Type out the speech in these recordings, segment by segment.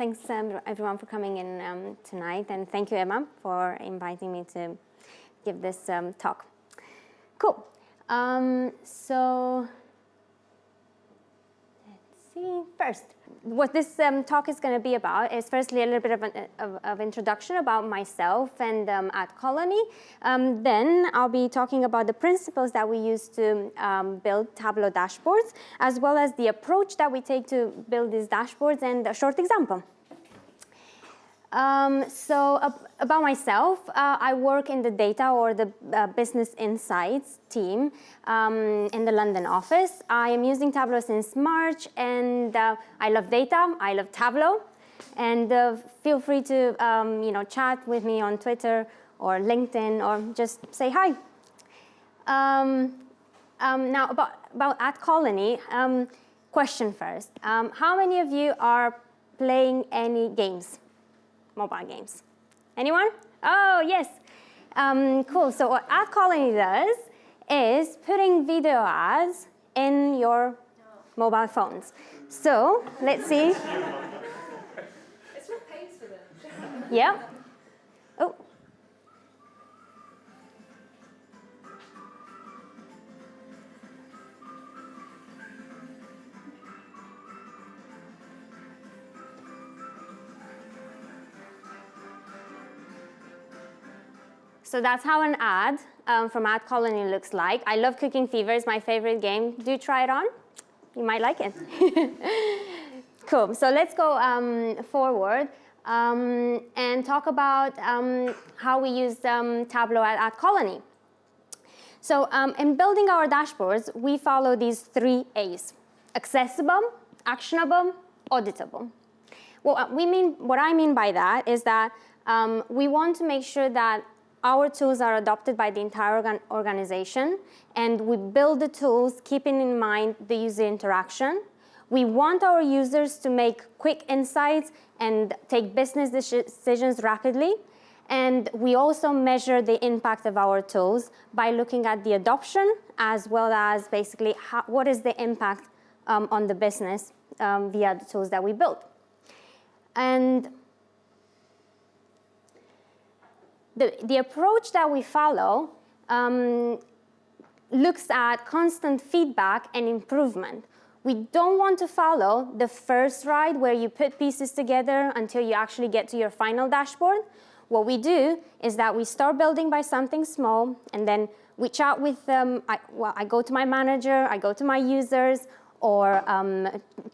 Thanks everyone for coming in tonight, and thank you, Emma, for inviting me to give this talk. Cool. So let's see. First, what this talk is going to be about is firstly a little bit of introduction about myself and AdColony. Then I'll be talking about the principles that we use to build Tableau dashboards, as well as the approach that we take to build these dashboards and a short example. About myself, I work in the data or the business insights team in the London office. I am using Tableau since March, and I love data, I love Tableau, and feel free to chat with me on Twitter or LinkedIn, or just say hi. Now about AdColony, question first. How many of you are playing any games? Mobile games. Anyone? Oh, yes. Cool. So what AdColony does is putting video ads in your mobile phones. So let's see. It's what pays for them. Yeah. Oh. So that's how an ad from AdColony looks like. I love Cooking Fever, it's my favorite game. Do try it on. You might like it. Cool. So let's go forward and talk about how we use Tableau at AdColony. So in building our dashboards, we follow these 3 A's: accessible, actionable, auditable. What I mean by that is that we want to make sure that our tools are adopted by the entire organization, and we build the tools keeping in mind the user interaction. We want our users to make quick insights and take business decisions rapidly. And we also measure the impact of our tools by looking at the adoption, as well as basically what is the impact on the business via the tools that we build. And the approach that we follow looks at constant feedback and improvement. We don't want to follow the first ride where you put pieces together until you actually get to your final dashboard. What we do is that we start building by something small, and then we chat with them. I go to my manager, I go to my users, or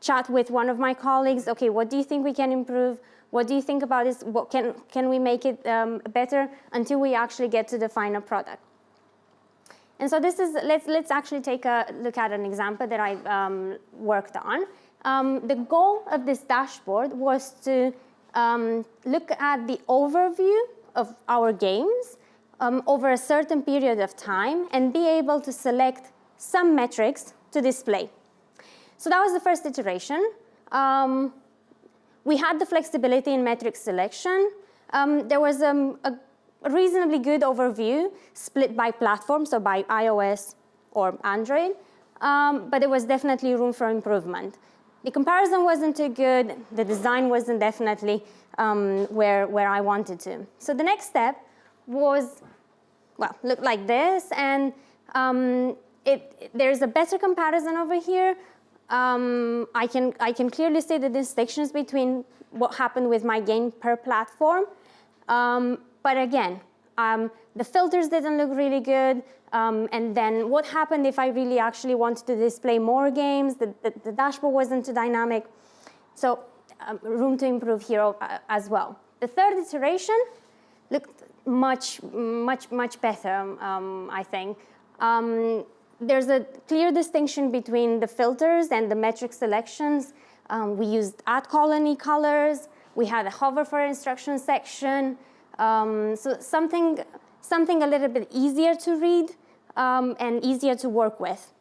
chat with one of my colleagues. Okay, what do you think we can improve? What do you think about this? What can we make it better, until we actually get to the final product? And so this is, let's actually take a look at an example that I've worked on. The goal of this dashboard was to look at the overview of our games over a certain period of time and be able to select some metrics to display. So that was the first iteration. We had the flexibility in metric selection. There was a reasonably good overview split by platform, so by iOS or Android, but there was definitely room for improvement. The comparison wasn't too good. The design wasn't definitely where I wanted to. So the next step was, well, look like this, and there's a better comparison over here. I can clearly see the distinctions between what happened with my game per platform. But again, the filters didn't look really good. And then what happened if I really actually wanted to display more games? The dashboard wasn't too dynamic. So room to improve here as well. The third iteration looked much better, I think. There's a clear distinction between the filters and the metric selections. We used AdColony colors. We had a hover for instruction section. So something a little bit easier to read and easier to work with.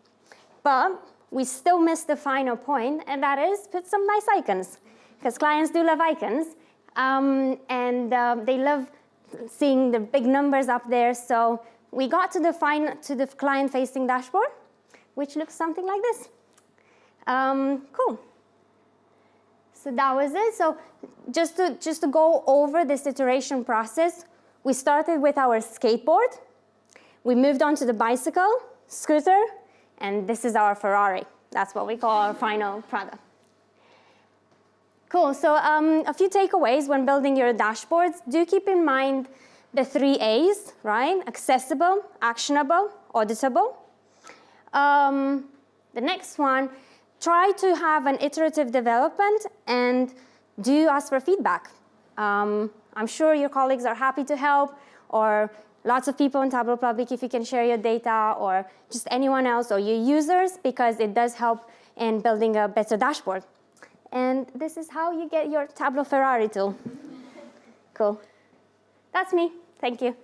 But we still missed the final point, and that is put some nice icons, because clients do love icons, and they love seeing the big numbers up there. So we got to the client-facing dashboard, which looks something like this. Cool. So that was it. So just to go over this iteration process, we started with our skateboard. We moved on to the bicycle, scooter, and this is our Ferrari. That's what we call our final product. Cool, so a few takeaways when building your dashboards. Do keep in mind the 3 A's, right? Accessible, actionable, auditable. The next one, try to have an iterative development and do ask for feedback. I'm sure your colleagues are happy to help, or lots of people in Tableau Public if you can share your data, or just anyone else, or your users, because it does help in building a better dashboard. And this is how you get your Tableau Ferrari tool. Cool. That's me. Thank you.